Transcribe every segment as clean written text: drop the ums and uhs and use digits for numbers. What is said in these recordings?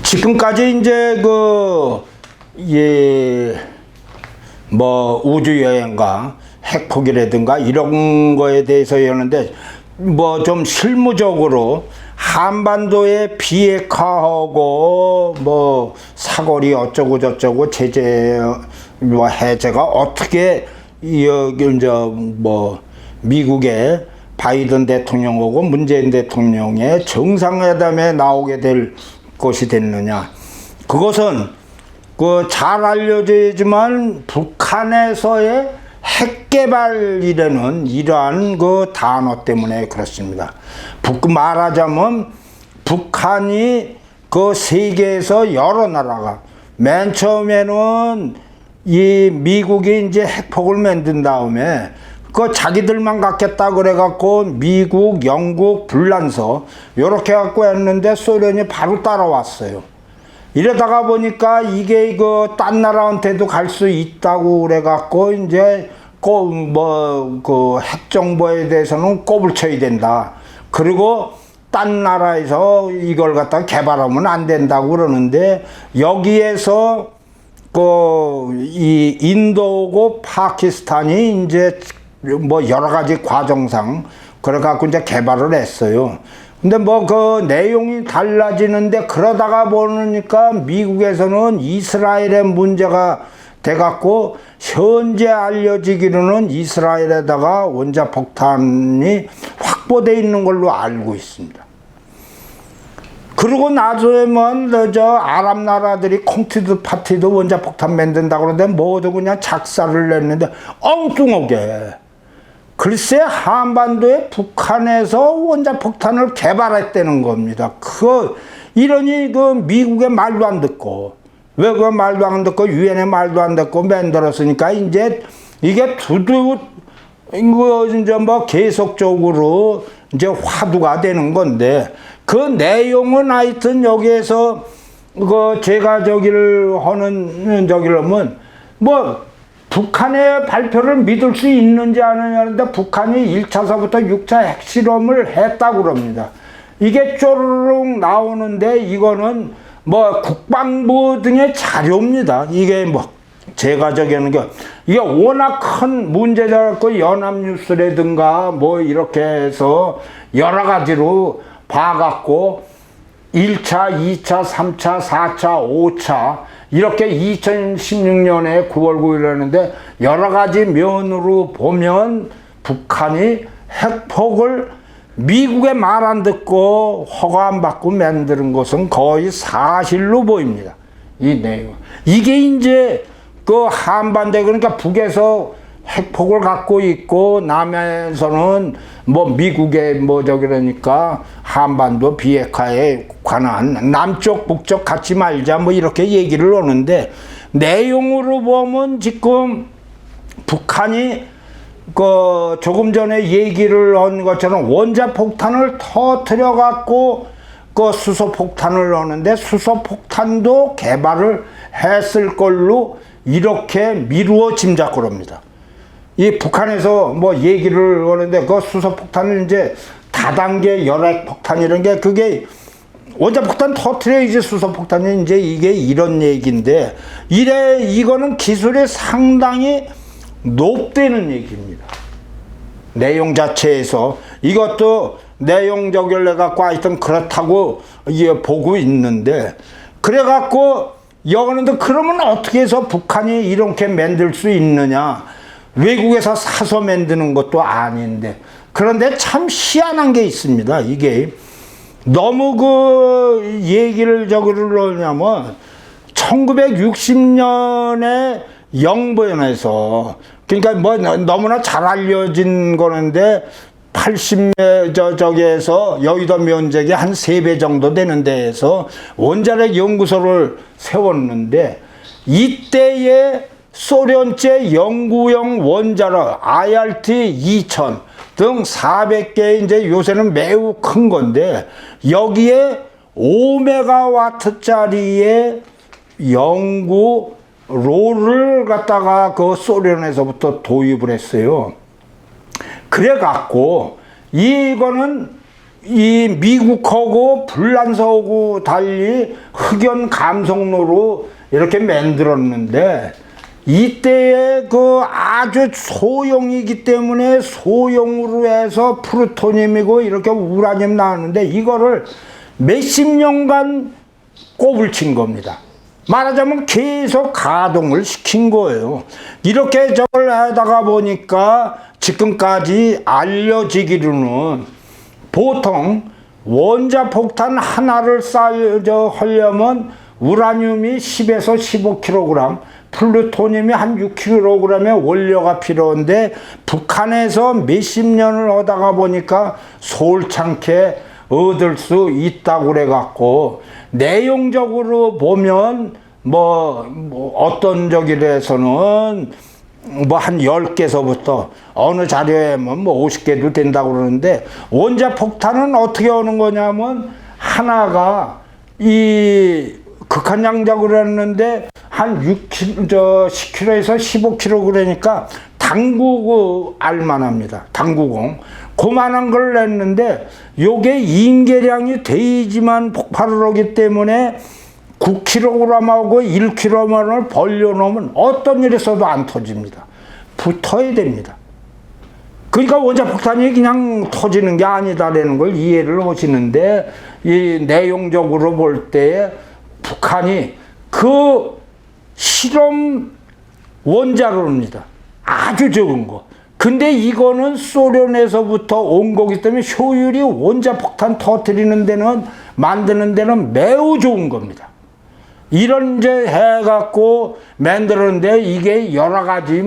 지금까지 이제 뭐 우주여행과 핵폭이라든가 이런 거에 대해서 했는데, 뭐 좀 실무적으로 한반도의 비핵화하고 뭐 사거리 어쩌고 저쩌고 제재와 해제가 어떻게 여기 이제 뭐 미국의 바이든 대통령하고 문재인 대통령의 정상회담에 나오게 될 것이 됐느냐. 그것은 잘 알려지지만 북한에서의 핵개발이라는 이러한 단어 때문에 그렇습니다. 말하자면 북한이 세계에서 여러 나라가 맨 처음에는 이 미국이 이제 핵폭을 만든 다음에 자기들만 갖겠다 그래갖고 미국, 영국, 불란서 요렇게 갖고 했는데 소련이 바로 따라왔어요. 이러다가 보니까 이게 딴 나라한테도 갈 수 있다고 그래갖고 이제 핵 정보에 대해서는 꼽을 쳐야 된다. 그리고 딴 나라에서 이걸 갖다가 개발하면 안 된다고 그러는데, 여기에서 이 인도고 파키스탄이 이제 뭐 여러 가지 과정상 그래갖고 이제 개발을 했어요. 근데 뭐 내용이 달라지는데, 그러다가 보니까 미국에서는 이스라엘의 문제가 돼갖고 현재 알려지기로는 이스라엘에다가 원자폭탄이 확보되어 있는 걸로 알고 있습니다. 그리고 나중에만 아랍 나라들이 콩티드 파티도 원자폭탄 만든다고 그러는데 모두 그냥 작사를 냈는데 엉뚱하게 글쎄 한반도에 북한에서 원자폭탄을 개발했다는 겁니다. 이러니 미국의 말도 안 듣고, 왜 말도 안 듣고 유엔의 말도 안 듣고 만들었으니까 이제 이게 이제 뭐 계속적으로 이제 화두가 되는 건데, 내용은 하여튼 여기에서 제가 하는 하면 뭐 북한의 발표를 믿을 수 있는지 아느냐는데, 북한이 1차서부터 6차 핵실험을 했다고 그럽니다. 이게 쪼르륵 나오는데 이거는 뭐 국방부 등의 자료입니다. 이게 뭐 제가 하는 게 이게 워낙 큰 문제라 갖고 연합뉴스라든가 뭐 이렇게 해서 여러 가지로 봐갖고 1차, 2차, 3차, 4차, 5차 이렇게 2016년에 9월 9일 하는데, 여러 가지 면으로 보면 북한이 핵폭을 미국의 말 안 듣고 허가 안 받고 만드는 것은 거의 사실로 보입니다. 이 내용. 이게 이제 한반도에, 그러니까 북에서 핵폭을 갖고 있고 남에서는 뭐 미국의 그러니까 한반도 비핵화에 관한 남쪽 북쪽 갖지 말자 뭐 이렇게 얘기를 하는데, 내용으로 보면 지금 북한이 조금 전에 얘기를 한 것처럼 원자폭탄을 터뜨려 갖고 수소폭탄을 하는데, 수소폭탄도 개발을 했을 걸로 이렇게 미루어 짐작을 합니다. 이 북한에서 뭐 얘기를 하는데, 수소폭탄을 이제 다단계 열핵폭탄 이런 게 그게 원자폭탄 터뜨려야지 수소폭탄이 이제 이게 이런 얘기인데, 이거는 기술이 상당히 높다는 얘기입니다. 내용 자체에서 이것도 내용적을 해갖고 하여튼 그렇다고 보고 있는데, 그래갖고 여기는데 그러면 어떻게 해서 북한이 이렇게 만들 수 있느냐? 외국에서 사서 만드는 것도 아닌데. 그런데 참 희한한 게 있습니다. 이게 너무 얘기를 하냐면 1960년에 영변에서, 그러니까 뭐 너무나 잘 알려진 거는데 80에서 여의도 면적이 한 3배 정도 되는 데에서 원자력 연구소를 세웠는데, 이때에 소련제 영구형 원자력 IRT-2000 등 400개 이제 요새는 매우 큰 건데, 여기에 5메가와트짜리의 연구 롤을 갖다가 소련에서부터 도입을 했어요. 그래갖고 이거는 이 미국하고 불란서하고 달리 흑연 감성로로 이렇게 만들었는데, 이때에 그 아주 소형이기 때문에 소형으로 해서 플루토늄이고 이렇게 우라늄 나왔는데, 이거를 몇십 년간 꼽을 친 겁니다. 말하자면 계속 가동을 시킨 거예요. 이렇게 저걸 하다가 보니까 지금까지 알려지기로는 보통 원자폭탄 하나를 하려면 우라늄이 10에서 15kg, 플루토늄이 한 6kg의 원료가 필요한데, 북한에서 몇십 년을 하다가 보니까 솔창케 얻을 수 있다고 그래갖고, 내용적으로 보면 어떤 저기에서는 한 10개서부터 어느 자료에 뭐 50개도 된다고 그러는데, 원자폭탄은 어떻게 오는 거냐면, 하나가 이 극한 양자고 그랬는데 한 10kg에서 15kg 그러니까 당구고 알만합니다. 당구공. 그만한 걸 냈는데, 요게 임계량이 돼야지만 폭발을 하기 때문에 9kg하고 1kg만을 벌려놓으면 어떤 일에서도 안 터집니다. 붙어야 됩니다. 그러니까 원자폭탄이 그냥 터지는 게 아니다라는 걸 이해를 하시는데, 이 내용적으로 볼 때 북한이 그 실험 원자로입니다. 아주 적은 거. 근데 이거는 소련에서부터 온 거기 때문에 효율이 원자폭탄 터뜨리는 데는, 만드는 데는 매우 좋은 겁니다. 이런 이제 해갖고 만들었는데, 이게 여러 가지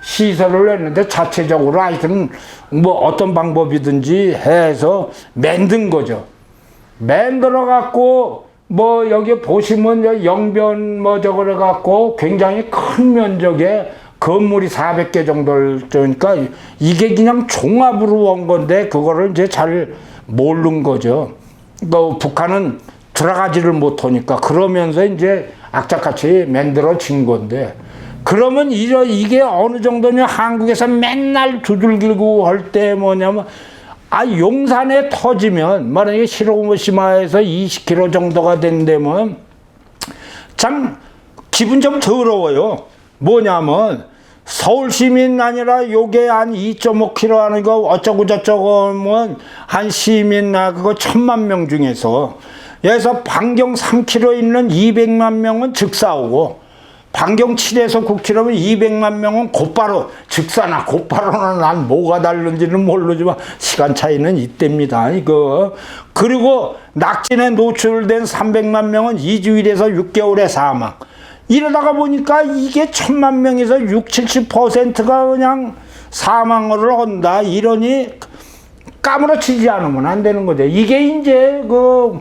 시설을 했는데, 자체적으로 하여튼 어떤 방법이든지 해서 만든 거죠. 만들어갖고 여기 보시면 영변 저걸 해갖고 굉장히 큰 면적의 건물이 400개 정도를, 그러니까 이게 그냥 종합으로 온 건데, 그거를 이제 잘 모르는 거죠. 북한은 들어가지를 못하니까, 그러면서 이제 악착같이 만들어진 건데, 그러면 이게 어느 정도냐, 한국에서 맨날 두들기고 할 때 뭐냐면, 용산에 터지면, 만약에 히로시마에서 20km 정도가 된다면, 참, 기분 좀 더러워요. 뭐냐면, 서울 시민 아니라 요게 한 2.5km 하는 거 어쩌고저쩌고 하면, 한 시민 그거 1000만 명 중에서, 여기서 반경 3km 있는 200만 명은 즉사오고, 반경 7에서 9km면 200만 명은 곧바로, 즉사나 곧바로는 난 뭐가 다른지는 모르지만 시간 차이는 이때입니다. 그리고 낙진에 노출된 300만 명은 2주일에서 6개월의 사망. 이러다가 보니까 이게 1000만 명에서 60-70%가 그냥 사망을 한다. 이러니 까무러치지 않으면 안 되는 거죠. 이게 이제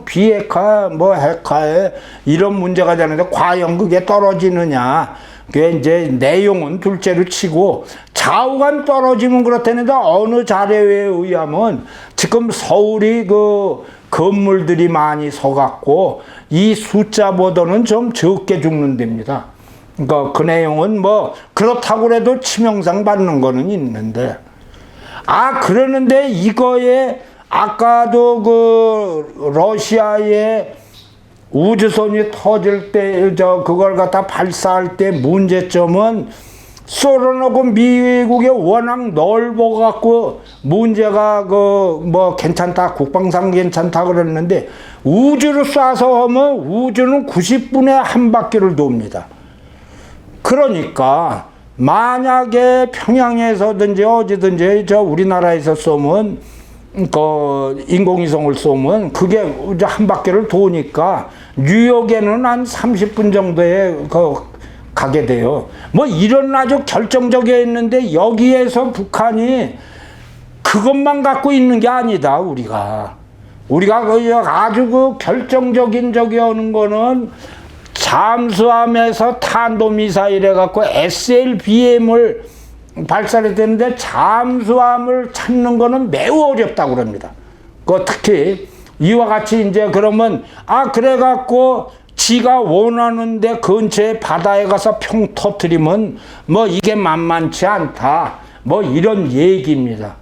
비핵화, 핵화에 이런 문제가 되는데, 과연 그게 떨어지느냐. 그게 이제 내용은 둘째로 치고, 좌우간 떨어지면 그렇다는데, 어느 자료에 의하면 지금 서울이 건물들이 많이 서갖고, 이 숫자보다는 좀 적게 죽는 데입니다. 그러니까 그 내용은 그렇다고 해도 치명상 받는 거는 있는데, 그러는데 이거에 아까도 러시아의 우주선이 터질 때, 그걸 갖다 발사할 때 문제점은, 소련하고 미국이 워낙 넓어갖고 문제가 괜찮다, 국방상 괜찮다 그랬는데, 우주로 쏴서 하면 우주는 90분에 한 바퀴를 돕니다. 그러니까 만약에 평양에서든지 어디든지 우리나라에서 쏘면, 인공위성을 쏘면 그게 한 바퀴를 도니까 뉴욕에는 한 30분 정도에 가게 돼요. 이런 아주 결정적이었는데, 여기에서 북한이 그것만 갖고 있는 게 아니다. 우리가 아주 결정적인 적이 오는 거는, 잠수함에서 탄도미사일 해갖고 SLBM을 발사를 되는데, 잠수함을 찾는 거는 매우 어렵다고 그럽니다. 특히 이와 같이 이제 그러면, 그래갖고 지가 원하는데 근처에 바다에 가서 평 터뜨리면 이게 만만치 않다. 이런 얘기입니다.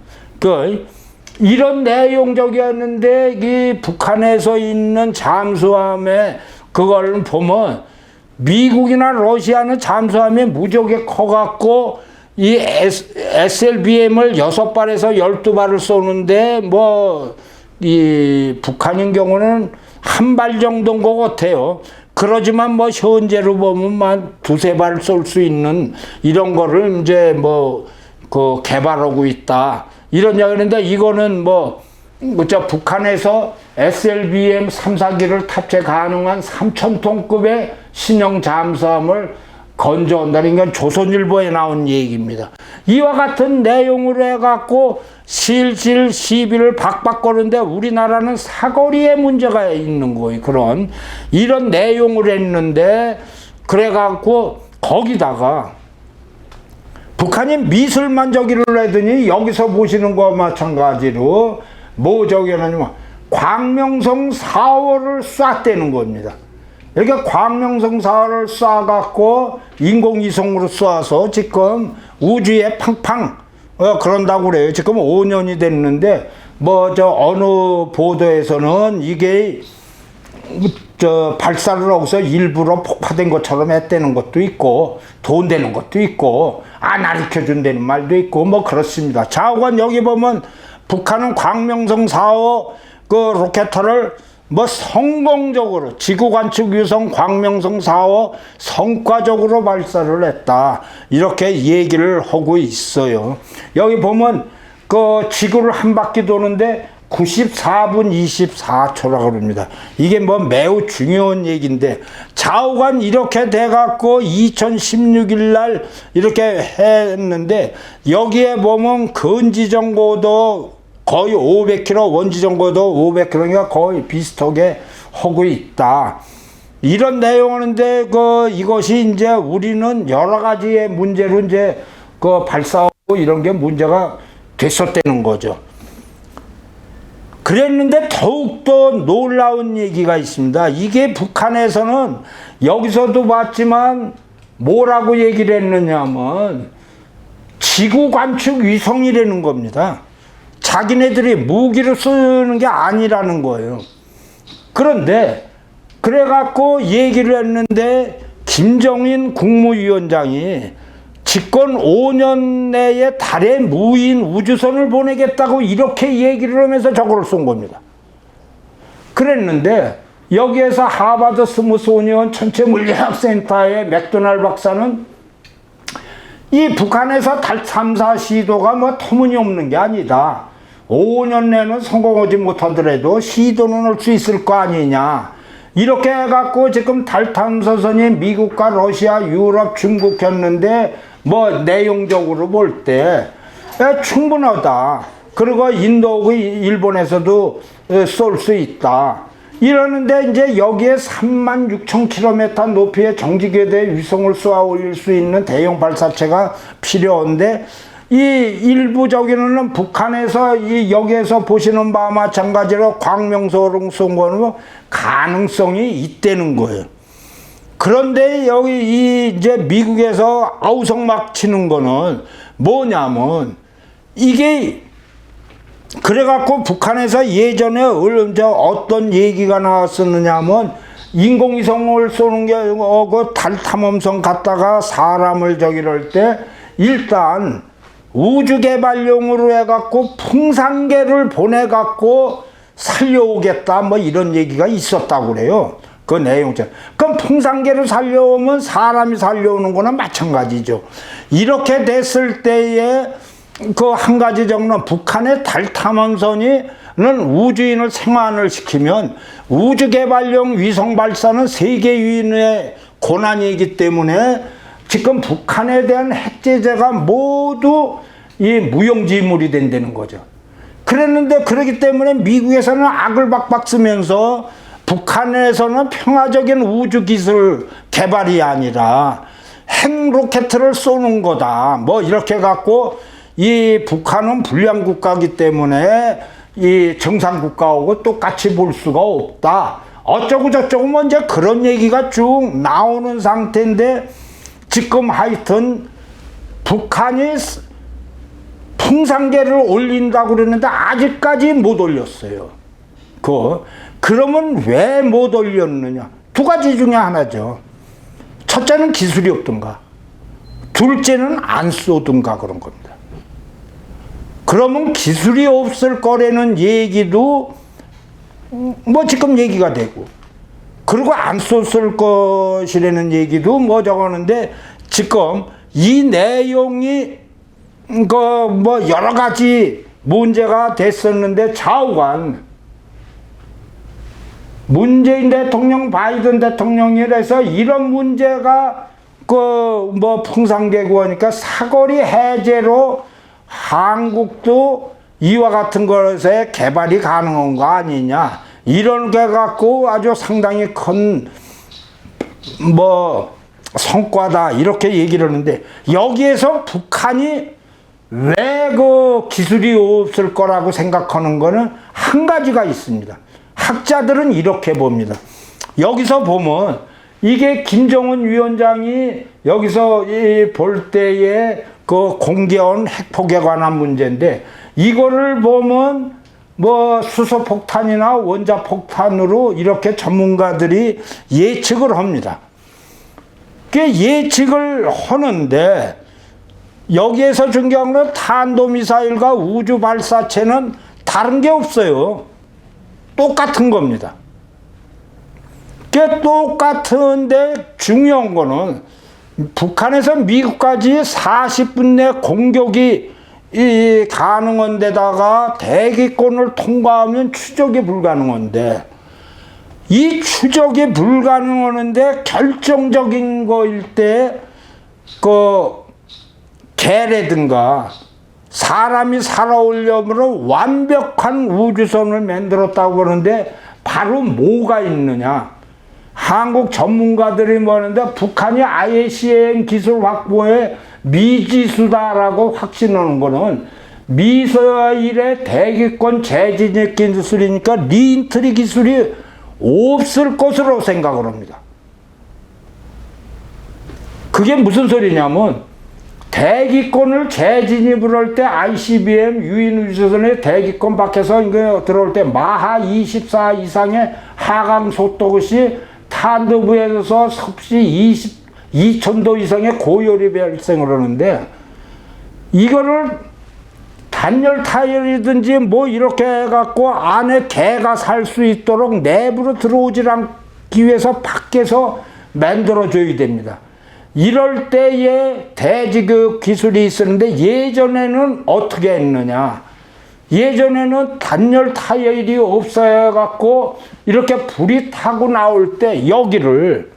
이런 내용적이었는데 이 북한에서 있는 잠수함에 그걸 보면 미국이나 러시아는 잠수함이 무지하게 커갖고 이 SLBM을 6발에서 12발을 쏘는데 이 북한인 경우는 한 발 정도인 것 같아요. 그러지만 현재로 보면 두세 발 쏠 수 있는 이런 거를 이제 개발하고 있다. 이런 이야기인데 이거는 북한에서 SLBM 3, 4기를 탑재 가능한 3,000톤급의 신형 잠수함을 건조한다는 건 조선일보에 나온 얘기입니다. 이와 같은 내용으로 해갖고 실실 시비를 박박 거는데 우리나라는 사거리에 문제가 있는 거예요. 이런 내용을 했는데 그래갖고 거기다가 북한이 미술만 저기를 하더니 여기서 보시는 거와 마찬가지로 저기냐면 광명성 4호를 쐈다는 겁니다. 이렇게 광명성 4호를 쏴갖고 인공위성으로 쏴서 지금 우주에 팡팡 그런다고 그래요. 지금 5년이 됐는데 어느 보도에서는 이게 발사를 하고서 일부러 폭파된 것처럼 했다는 것도 있고 돈 되는 것도 있고 안 가르쳐준다는 말도 있고 그렇습니다. 자오간 여기 보면 북한은 광명성 4호 로켓터를 성공적으로 지구관측 위성 광명성 4호 성과적으로 발사를 했다. 이렇게 얘기를 하고 있어요. 여기 보면 지구를 한 바퀴 도는데 94분 24초라고 그럽니다. 이게 매우 중요한 얘기인데 좌우간 이렇게 돼갖고 2016일 날 이렇게 했는데 여기에 보면 근지정고도 거의 500km, 원지정고도 500km가 거의 비슷하게 하고 있다. 이런 내용하는데 이것이 이제 우리는 여러 가지의 문제로 이제 발사하고 이런 게 문제가 됐었다는 거죠. 그랬는데 더욱더 놀라운 얘기가 있습니다. 이게 북한에서는 여기서도 봤지만 뭐라고 얘기를 했느냐면 지구관측 위성이라는 겁니다. 자기네들이 무기를 쓰는 게 아니라는 거예요. 그런데 그래갖고 얘기를 했는데 김정인 국무위원장이 집권 5년 내에 달에 무인 우주선을 보내겠다고 이렇게 얘기를 하면서 저걸 쏜 겁니다. 그랬는데 여기에서 하버드 스무소니언 천체물리학센터의 맥도날 박사는 이 북한에서 달 탐사 시도가 터무니없는 게 아니다. 5년 내는 성공하지 못하더라도 시도는 할 수 있을 거 아니냐. 이렇게 해갖고 지금 달 탐사선이 미국과 러시아, 유럽, 중국이었는데 내용적으로 볼 때 충분하다. 그리고 인도하고 일본에서도 쏠 수 있다. 이러는데 이제 여기에 36,000km 높이의 정지궤도에 위성을 쏘아 올릴 수 있는 대형 발사체가 필요한데 이 일부적으로는 북한에서 여기에서 보시는 바와 마찬가지로 광명성을 쏜 거는 가능성이 있다는 거예요. 그런데 여기 이제 미국에서 아우성막 치는 거는 뭐냐면 이게 그래갖고 북한에서 예전에 어떤 얘기가 나왔었느냐면 인공위성을 쏘는 게 달 탐험선 갔다가 사람을 저기를 때 일단 우주개발용으로 해갖고 풍산개를 보내갖고 살려오겠다 이런 얘기가 있었다고 그래요. 그 내용처럼. 그럼 풍산개를 살려오면 사람이 살려오는 거나 마찬가지죠. 이렇게 됐을 때에 한 가지 정도는 북한의 달 탐험선이 우주인을 생환을 시키면 우주개발용 위성 발사는 세계 유인의 고난이기 때문에 지금 북한에 대한 핵제재가 모두 이 무용지물이 된다는 거죠. 그랬는데 그렇기 때문에 미국에서는 악을 박박 쓰면서 북한에서는 평화적인 우주기술 개발이 아니라 핵 로켓을 쏘는 거다. 이렇게 갖고 이 북한은 불량 국가이기 때문에 이 정상 국가하고 똑같이 볼 수가 없다. 어쩌고 저쩌고 이제 그런 얘기가 쭉 나오는 상태인데 지금 하여튼 북한이 풍산계를 올린다고 그러는데 아직까지 못 올렸어요. 그러면 왜 못 올렸느냐? 두 가지 중에 하나죠. 첫째는 기술이 없던가, 둘째는 안 쏘든가 그런 겁니다. 그러면 기술이 없을 거라는 얘기도 뭐 지금 얘기가 되고, 그리고 안 쏘을 것이라는 얘기도 뭐 저거는데, 지금 이 내용이 뭐 여러 가지 문제가 됐었는데, 좌우간 문재인 대통령, 바이든 대통령이라서 이런 문제가 뭐 풍산계고 하니까 사거리 해제로 한국도 이와 같은 것에 개발이 가능한 거 아니냐, 이런 게 갖고 아주 상당히 큰 뭐 성과다 이렇게 얘기를 하는데, 여기에서 북한이 왜 기술이 없을 거라고 생각하는 거는 한 가지가 있습니다. 학자들은 이렇게 봅니다. 여기서 보면 이게 김정은 위원장이 여기서 볼 때에 공개한 핵폭에 관한 문제인데, 이거를 보면 뭐 수소폭탄이나 원자폭탄으로 이렇게 전문가들이 예측을 합니다. 그 예측을 하는데, 여기에서 중요한 건 탄도미사일과 우주발사체는 다른 게 없어요. 똑같은 겁니다. 그 똑같은데 중요한 거는 북한에서 미국까지 40분 내 공격이 가능한 데다가 대기권을 통과하면 추적이 불가능한데, 이 추적이 불가능한데 결정적인 거일 때 개라든가 사람이 살아오려면 완벽한 우주선을 만들었다고 그러는데, 바로 뭐가 있느냐? 한국 전문가들이 뭐하는데, 북한이 ICBM 기술 확보에 미지수다라고 확신하는 거는 미사일의 대기권 재진입 기술이니까 리인트리 기술이 없을 것으로 생각을 합니다. 그게 무슨 소리냐면, 대기권을 재진입을 할 때 ICBM 유인 우주선의 대기권 밖에서 이거 들어올 때 마하 24 이상의 하강 속도시 탄도부에서 섭씨 2000도 이상의 고열이 발생을 하는데, 이거를 단열 타일이든지 뭐 이렇게 해갖고 안에 개가 살 수 있도록 내부로 들어오질 않기 위해서 밖에서 만들어줘야 됩니다. 이럴 때에 대지교육 기술이 있었는데, 예전에는 어떻게 했느냐? 예전에는 단열 타일이 없어갖고 이렇게 불이 타고 나올 때 여기를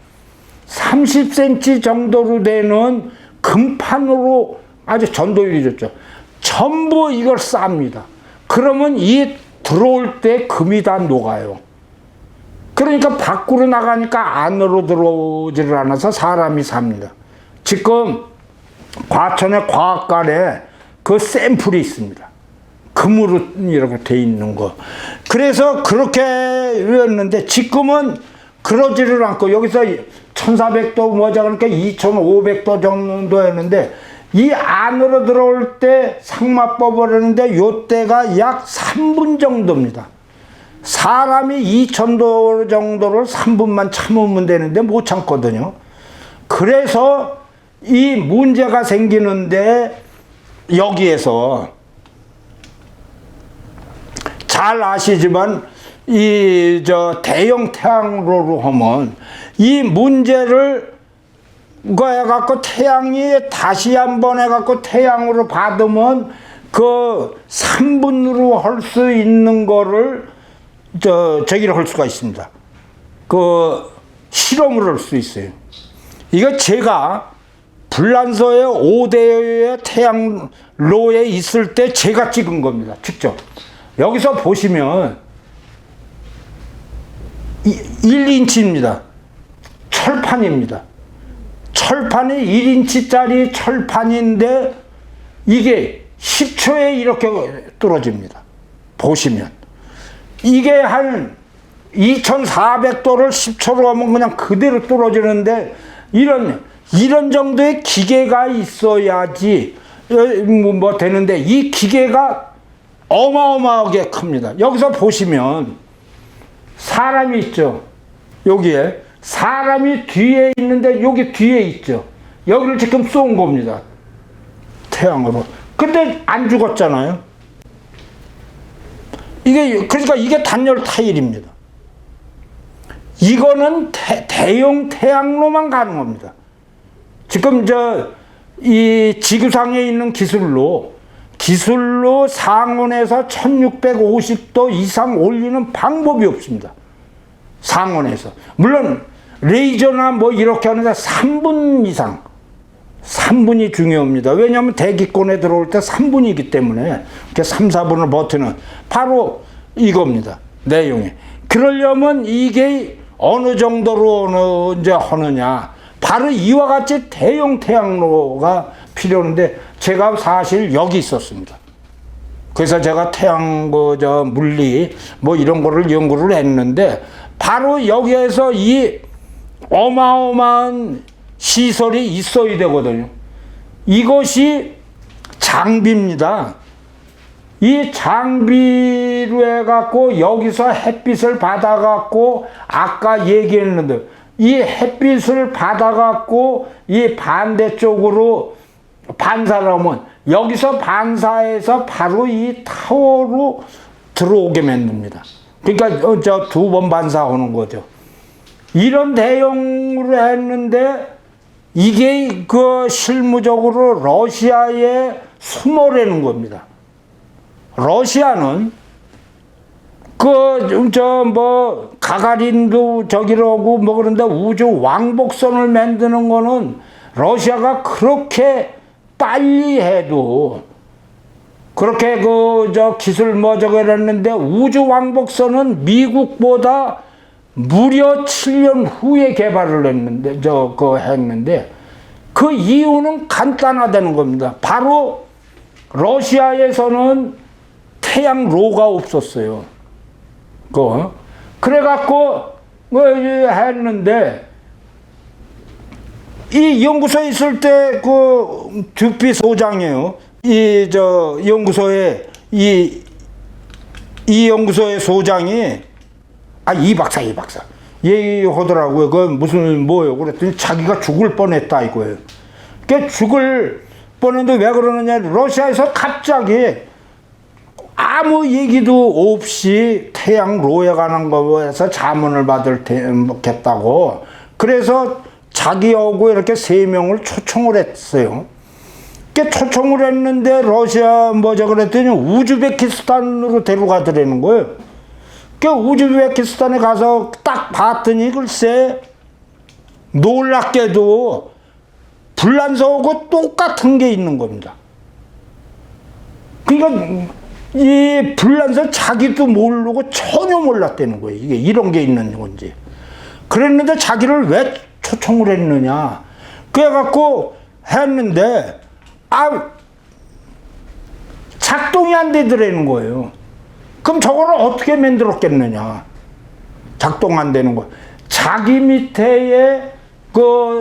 30cm 정도로 되는 금판으로 아주 전도율이 좋죠. 전부 이걸 쌉니다. 그러면 이 들어올 때 금이 다 녹아요. 그러니까 밖으로 나가니까 안으로 들어오지를 않아서 사람이 삽니다. 지금 과천의 과학관에 그 샘플이 있습니다. 금으로 이렇게 돼 있는 거. 그래서 그렇게 했는데, 지금은 그러지를 않고 여기서 1400도 뭐자 그러니까 2500도 정도 했는데, 이 안으로 들어올 때 상마법을 하는데 요때가 약 3분 정도입니다. 사람이 2000도 정도를 3분만 참으면 되는데 못 참거든요. 그래서 이 문제가 생기는데, 여기에서 잘 아시지만 대형 태양으로 하면 이 문제를 해갖고 태양이 다시 한번 해갖고 태양으로 받으면 그 3분으로 할 수 있는 거를 저기를 할 수가 있습니다. 실험을 할 수 있어요. 이거 제가 불란서의 5대의 태양로에 있을 때 제가 찍은 겁니다. 직접. 여기서 보시면 1인치입니다. 철판입니다. 철판이 1인치짜리 철판인데 이게 10초에 이렇게 뚫어집니다. 보시면 이게 한 2400도를 10초로 하면 그냥 그대로 뚫어지는데, 이런 정도의 기계가 있어야지 뭐 되는데 이 기계가 어마어마하게 큽니다. 여기서 보시면 사람이 있죠. 여기에 사람이 뒤에 있는데 여기 뒤에 있죠. 여기를 지금 쏜 겁니다. 태양으로. 근데 안 죽었잖아요. 그러니까 이게 단열 타일입니다. 이거는 대형 태양로만 가능합니다. 지금 이 지구상에 있는 기술로 상온에서 1650도 이상 올리는 방법이 없습니다. 상온에서. 물론 레이저나 뭐 이렇게 하는데 3분 이상, 3분이 중요합니다. 왜냐하면 대기권에 들어올 때 3분이기 때문에 이렇게 3, 4분을 버티는 바로 이겁니다. 내용이. 그러려면 이게 어느 정도로 이제 하느냐. 바로 이와 같이 대형 태양로가 필요한데 제가 사실 여기 있었습니다. 그래서 제가 태양 물리 뭐 이런 거를 연구를 했는데 바로 여기에서 이 어마어마한 시설이 있어야 되거든요. 이것이 장비입니다. 이 장비로 해갖고 여기서 햇빛을 받아갖고 아까 얘기했는데 이 햇빛을 받아갖고 이 반대쪽으로 반사를 하면 여기서 반사해서 바로 이 타워로 들어오게 만듭니다. 그러니까 저 2번 반사하는 거죠. 이런 대형으로 했는데 이게 실무적으로 러시아에 숨어라는 겁니다. 러시아는 가가린도 저기라고 뭐 그런데 우주 왕복선을 만드는 거는 러시아가 그렇게 빨리 해도 그렇게 기술 했는데 우주 왕복선은 미국보다 무려 7년 후에 개발을 했는데, 했는데, 그 이유는 간단하다는 겁니다. 바로 러시아에서는 태양로가 없었어요. 그래갖고, 했는데, 이 연구소에 있을 때, 듀피 소장이에요. 연구소에, 이 연구소의 소장이, 이 박사. 얘기하더라고요. 뭐예요? 그랬더니 자기가 죽을 뻔했다, 이거예요. 죽을 뻔했는데 왜 그러느냐. 러시아에서 갑자기 아무 얘기도 없이 태양로에 관한 거에서 자문을 받겠다고. 그래서 자기하고 이렇게 3명을 초청을 했어요. 초청을 했는데 러시아 그랬더니 우즈베키스탄으로 데려가더라는 거예요. 우즈베키스탄에 가서 딱 봤더니 글쎄 놀랍게도 불란서하고 똑같은 게 있는 겁니다. 그러니까 이 불란서 자기도 모르고 전혀 몰랐다는 거예요. 이게 이런 게 있는 건지. 그랬는데 자기를 왜 초청을 했느냐. 그래갖고 했는데 작동이 안 되더라는 거예요. 그럼 저거를 어떻게 만들었겠느냐. 작동 안 되는 거. 자기 밑에에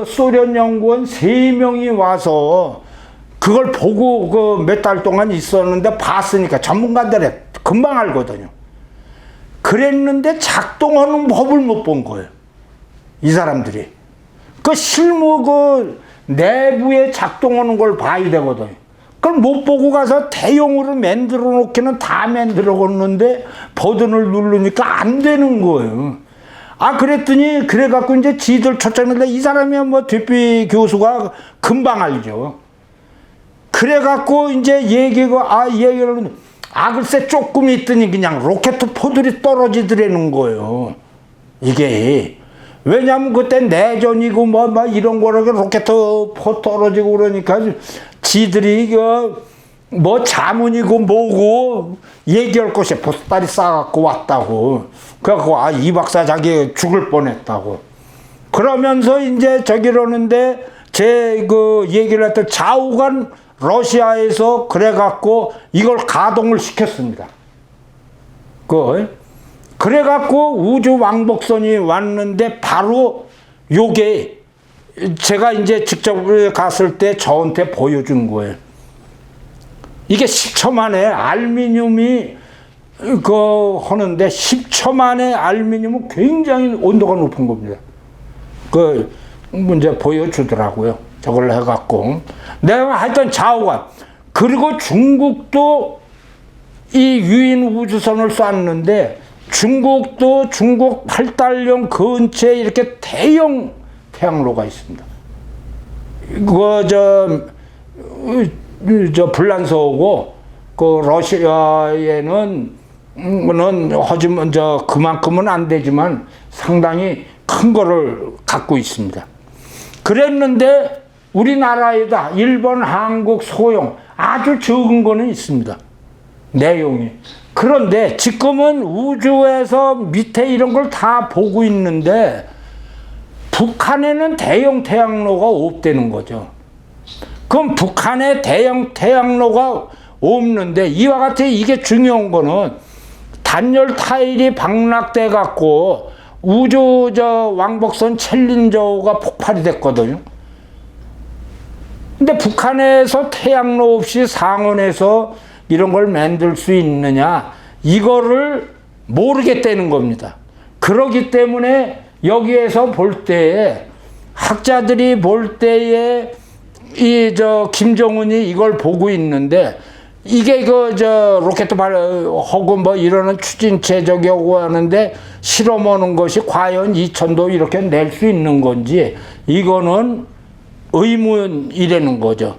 소련 연구원 3명이 와서 그걸 보고 몇 달 동안 있었는데 봤으니까 전문가들이 금방 알거든요. 그랬는데 작동하는 법을 못 본 거예요. 이 사람들이. 실무 내부에 작동하는 걸 봐야 되거든요. 그걸 못 보고 가서 대용으로 만들어 놓기는 다 만들어 놓는데 버튼을 누르니까 안 되는 거예요. 그랬더니 그래갖고 이제 지들 초청했는데 이 사람이 뒷비 교수가 금방 알죠. 그래갖고 이제 얘기를 글쎄 조금 있더니 그냥 로켓 포들이 떨어지더라는 거예요. 이게. 왜냐면 그때 내전이고 이런 거를 로켓 포 떨어지고 그러니까 지들이 자문이고 뭐고 얘기할 것이 보따리 싸갖고 왔다고. 그래갖고 이 박사 자기 죽을 뻔했다고. 그러면서 이제 저기로는데 제 얘기를 했던 좌우간 러시아에서 그래갖고 이걸 가동을 시켰습니다. 그래갖고 우주 왕복선이 왔는데 바로 요게 제가 이제 직접 갔을 때 저한테 보여준 거예요. 이게 10초 만에 알루미늄이 하는데 10초 만에 알루미늄은 굉장히 온도가 높은 겁니다. 그 문제 보여주더라고요. 저걸 해갖고 내가 하여튼 좌우간. 그리고 중국도 이 유인 우주선을 쐈는데 중국도 중국 8달령 근처에 이렇게 대형 태양로가 있습니다. 불란서하고 그 러시아에는 하지만 그만큼은 안 되지만 상당히 큰 거를 갖고 있습니다. 그랬는데 우리나라에다 일본, 한국, 소형 아주 적은 거는 있습니다. 내용이. 그런데 지금은 우주에서 밑에 이런 걸 다 보고 있는데 북한에는 대형 태양로가 없다는 거죠. 그럼 북한에 대형 태양로가 없는데 이와 같이 이게 중요한 거는 단열 타일이 방락돼 갖고 우주 왕복선 챌린저가 폭발이 됐거든요. 근데 북한에서 태양로 없이 상온에서 이런 걸 만들 수 있느냐 이거를 모르겠다는 겁니다. 그러기 때문에 여기에서 볼 때에 학자들이 볼 때에 김정은이 이걸 보고 있는데 이게 로켓 하고 뭐 이러는 추진체적이고 하는데 실험하는 것이 과연 2000도 이렇게 낼 수 있는 건지 이거는 의문이라는 거죠.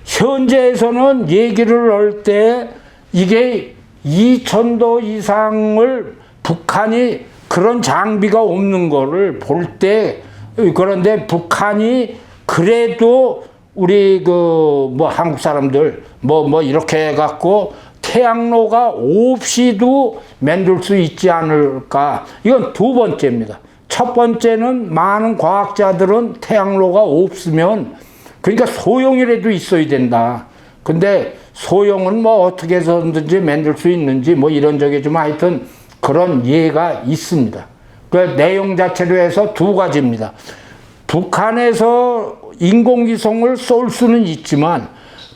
현재에서는 얘기를 할 때 이게 2000도 이상을 북한이 그런 장비가 없는 거를 볼 때 그런데 북한이 그래도 우리 한국 사람들 이렇게 해갖고 태양로가 없이도 만들 수 있지 않을까. 이건 두 번째입니다. 첫 번째는 많은 과학자들은 태양로가 없으면 그러니까 소형이라도 있어야 된다. 근데 소형은 어떻게 해서든지 만들 수 있는지 이런저기지만 하여튼 그런 예가 있습니다. 그 내용 자체로 해서 두 가지입니다. 북한에서 인공위성을 쏠 수는 있지만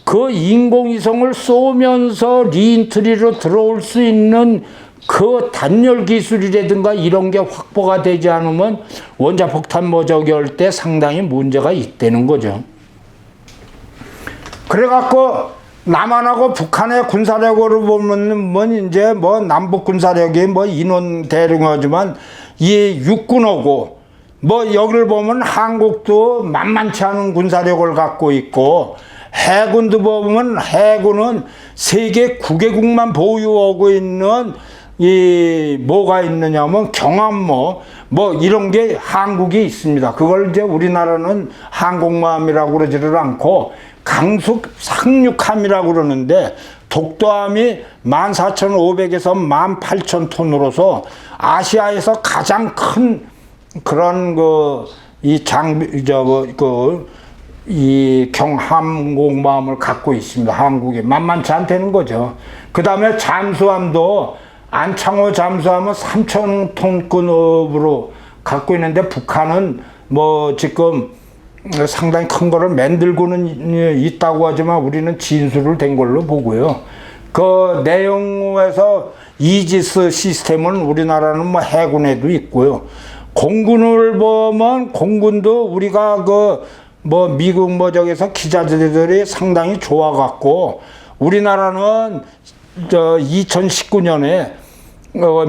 그 인공위성을 쏘면서 리인트리로 들어올 수 있는 그 단열 기술이라든가 이런 게 확보가 되지 않으면 원자폭탄 할 때 상당히 문제가 있다는 거죠. 그래갖고 남한하고 북한의 군사력으로 보면 이제 남북 군사력이 인원 대응하지만 이 육군하고 여기를 보면 한국도 만만치 않은 군사력을 갖고 있고 해군도 보면 해군은 세계 9개국만 보유하고 있는 뭐가 있느냐면 경함모 이런 게 한국이 있습니다. 그걸 이제 우리나라는 항공모함이라고 그러지를 않고 강속 상륙함이라고 그러는데 독도함이 14,500에서 18,000톤으로서 아시아에서 가장 큰 그런 이 장비 이 경항공모함을 갖고 있습니다. 한국이 만만치 않다는 거죠. 그 다음에 잠수함도 안창호 잠수함은 3,000톤급으로 갖고 있는데 북한은 지금 상당히 큰 거를 만들고는 있다고 하지만 우리는 진수를 된 걸로 보고요. 그 내용에서 이지스 시스템은 우리나라는 해군에도 있고요. 공군을 보면 공군도 우리가 미국 저기서 기자들이 상당히 좋아갖고 우리나라는 2019년에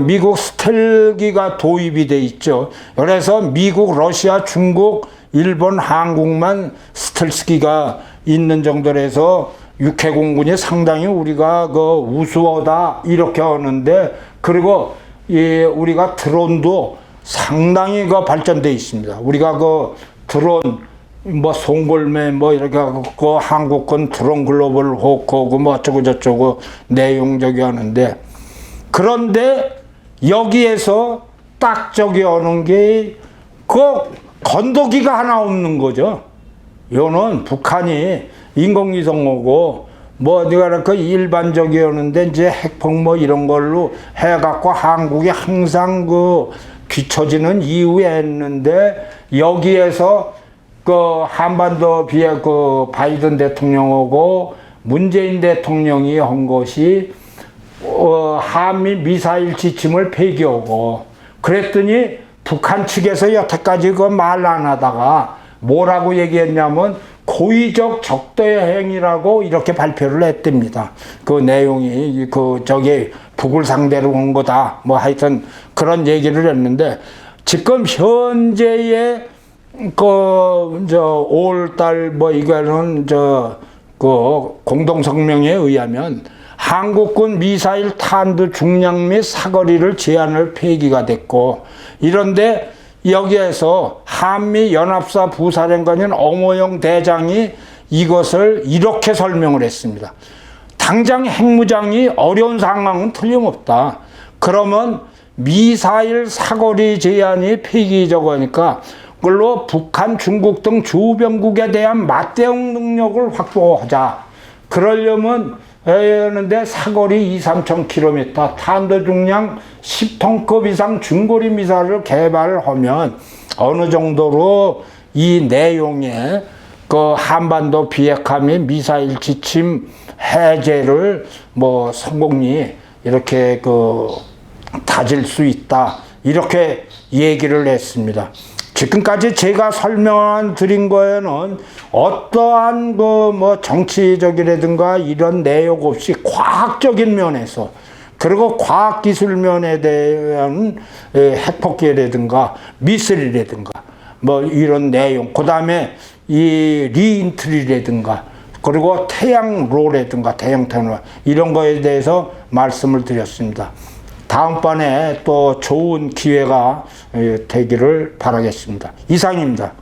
미국 스텔기가 도입이 돼 있죠. 그래서 미국, 러시아, 중국, 일본, 한국만 스텔스기가 있는 정도라서 육해공군이 상당히 우리가 우수하다 이렇게 하는데 그리고 우리가 드론도 상당히 발전돼 있습니다. 우리가 드론 송골매 이렇게 하고 한국군 드론 글로벌 호크고 어쩌고 저쩌고 내용적이 하는데 그런데 여기에서 딱 하는 게 건더기가 하나 없는 거죠. 이거는 북한이 인공위성하고 네가 일반적이었는데 이제 핵폭 이런 걸로 해갖고 한국이 항상 뒤처지는 이유에 했는데 여기에서 한반도 비해 바이든 대통령하고 문재인 대통령이 한 것이 한미 미사일 지침을 폐기하고 그랬더니 북한 측에서 여태까지 그 말 안 하다가 뭐라고 얘기했냐면 고의적 적대 행위라고 이렇게 발표를 했답니다. 그 내용이 북을 상대로 한 거다. 뭐 하여튼 그런 얘기를 했는데 지금 현재의 5월달 뭐 이거는 공동성명에 의하면 한국군 미사일 탄두 중량 및 사거리를 제한을 폐기가 됐고 이런데 여기에서 한미연합사 부사령관인 엄호영 대장이 이것을 이렇게 설명을 했습니다. 당장 핵무장이 어려운 상황은 틀림없다. 그러면 미사일 사거리 제한이 폐기되고 하니까 그걸로 북한, 중국 등 주변국에 대한 맞대응 능력을 확보하자. 그러려면 하는데 사거리 2~3천 킬로미터, 탄도 중량 10톤급 이상 중거리 미사일을 개발하면 어느 정도로 이 내용에 그 한반도 비핵화 및 미사일 지침 해제를 뭐 성공리 이렇게 다질 수 있다. 이렇게 얘기를 했습니다. 지금까지 제가 설명 드린 거에는 어떠한 정치적이라든가 이런 내용 없이 과학적인 면에서 그리고 과학기술 면에 대한 핵폭기라든가 미사일이라든가 뭐 이런 내용, 그 다음에 이 리인트리라든가 그리고 태양로라든가 대형태양 이런 거에 대해서 말씀을 드렸습니다. 다음번에 또 좋은 기회가 되기를 바라겠습니다. 이상입니다.